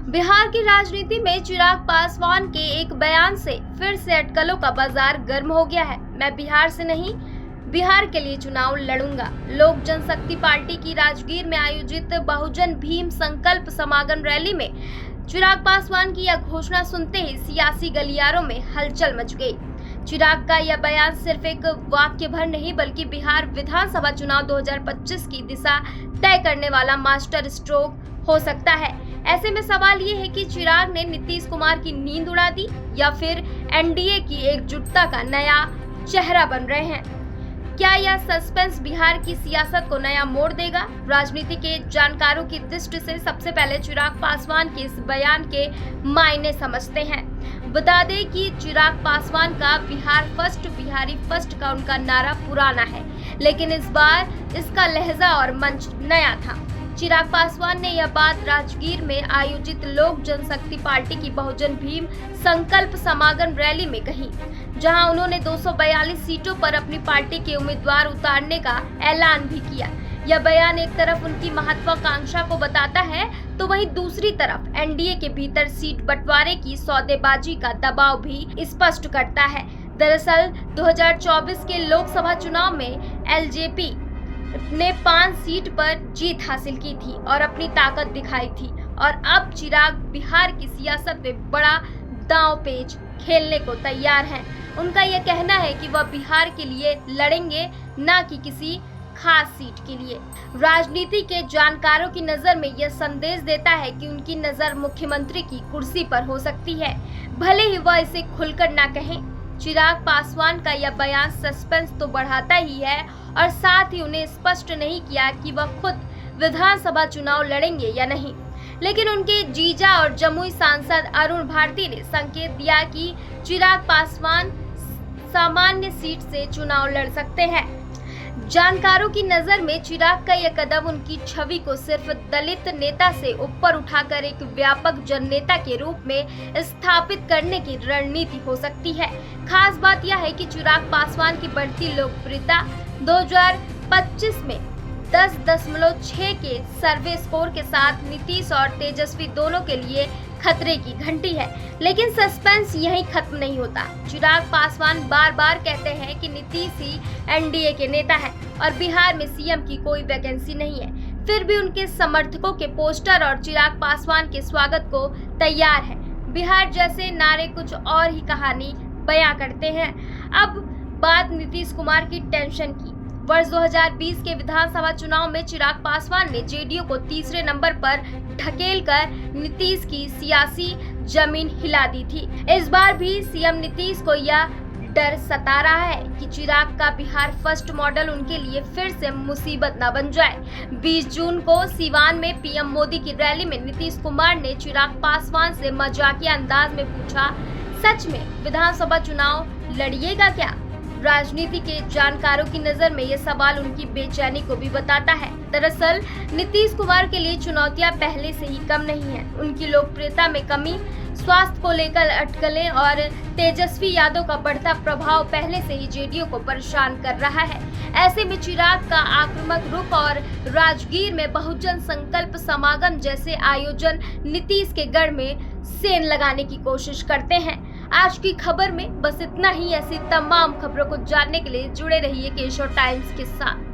बिहार की राजनीति में चिराग पासवान के एक बयान से फिर से अटकलों का बाजार गर्म हो गया है। मैं बिहार से नहीं, बिहार के लिए चुनाव लड़ूंगा। लोक जनशक्ति पार्टी की राजगीर में आयोजित बहुजन भीम संकल्प समागम रैली में चिराग पासवान की यह घोषणा सुनते ही सियासी गलियारों में हलचल मच गई। चिराग का यह बयान सिर्फ एक वाक्य भर नहीं बल्कि बिहार विधानसभा चुनाव 2025 की दिशा तय करने वाला मास्टर स्ट्रोक हो सकता है। ऐसे में सवाल ये है कि चिराग ने नीतीश कुमार की नींद उड़ा दी या फिर एनडीए की एकजुटता का नया चेहरा बन रहे हैं। क्या यह सस्पेंस बिहार की सियासत को नया मोड़ देगा? राजनीति के जानकारों की दृष्टि से सबसे पहले चिराग पासवान के इस बयान के मायने समझते हैं। बता दें कि चिराग पासवान का बिहार फर्स्ट, बिहारी फर्स्ट का उनका नारा पुराना है, लेकिन इस बार इसका लहजा और मंच नया था। चिराग पासवान ने यह बात राजगीर में आयोजित लोक जनशक्ति पार्टी की बहुजन भीम संकल्प समागम रैली में कही, जहां उन्होंने 242 सीटों पर अपनी पार्टी के उम्मीदवार उतारने का ऐलान भी किया। यह बयान एक तरफ उनकी महत्वाकांक्षा को बताता है तो वहीं दूसरी तरफ एनडीए के भीतर सीट बंटवारे की सौदेबाजी का दबाव भी स्पष्ट करता है। दरअसल 2024 के लोकसभा चुनाव में एलजेपी ने 5 सीट पर जीत हासिल की थी और अपनी ताकत दिखाई थी, और अब चिराग बिहार की सियासत में बड़ा दांव पेच खेलने को तैयार हैं। उनका यह कहना है कि वह बिहार के लिए लड़ेंगे, न कि किसी खास सीट के लिए। राजनीति के जानकारों की नजर में यह संदेश देता है कि उनकी नजर मुख्यमंत्री की कुर्सी पर हो सकती है, भले ही वह इसे खुलकर ना कहें। चिराग पासवान का यह बयान सस्पेंस तो बढ़ाता ही है और साथ ही उन्हें स्पष्ट नहीं किया कि वह खुद विधानसभा चुनाव लड़ेंगे या नहीं। लेकिन उनके जीजा और जमुई सांसद अरुण भारती ने संकेत दिया कि चिराग पासवान सामान्य सीट से चुनाव लड़ सकते हैं। जानकारों की नजर में चिराग का यह कदम उनकी छवि को सिर्फ दलित नेता से ऊपर उठाकर एक व्यापक जननेता के रूप में स्थापित करने की रणनीति हो सकती है। खास बात यह है कि चिराग पासवान की बढ़ती लोकप्रियता 2025 में 10.6 के सर्वे स्कोर के साथ नीतीश और तेजस्वी दोनों के लिए खतरे की घंटी है। लेकिन सस्पेंस यहीं खत्म नहीं होता। चिराग पासवान बार बार कहते हैं कि नीतीश ही एनडीए के नेता है और बिहार में सीएम की कोई वैकेंसी नहीं है। फिर भी उनके समर्थकों के पोस्टर और चिराग पासवान के स्वागत को तैयार है। बिहार जैसे नारे कुछ और ही कहानी बयां करते हैं। अब बात नीतीश कुमार की टेंशन की। वर्ष 2020 के विधानसभा चुनाव में चिराग पासवान ने जेडीयू को तीसरे नंबर पर ढकेलकर नीतीश की सियासी जमीन हिला दी थी। इस बार भी सीएम नीतीश को यह डर सता रहा है कि चिराग का बिहार फर्स्ट मॉडल उनके लिए फिर से मुसीबत न बन जाए। 20 जून को सीवान में पीएम मोदी की रैली में नीतीश कुमार ने चिराग पासवान से मजाकिया अंदाज में पूछा, सच में विधानसभा चुनाव लड़िएगा क्या? राजनीति के जानकारों की नजर में यह सवाल उनकी बेचैनी को भी बताता है। दरअसल नीतीश कुमार के लिए चुनौतियां पहले से ही कम नहीं है। उनकी लोकप्रियता में कमी, स्वास्थ्य को लेकर अटकलें और तेजस्वी यादव का बढ़ता प्रभाव पहले से ही जेडीयू को परेशान कर रहा है। ऐसे में चिराग का आक्रामक रुख और राजगीर में बहुजन संकल्प समागम जैसे आयोजन नीतीश के गढ़ में सेंध लगाने की कोशिश करते हैं। आज की खबर में बस इतना ही। ऐसी तमाम खबरों को जानने के लिए जुड़े रहिए केशव टाइम्स के साथ।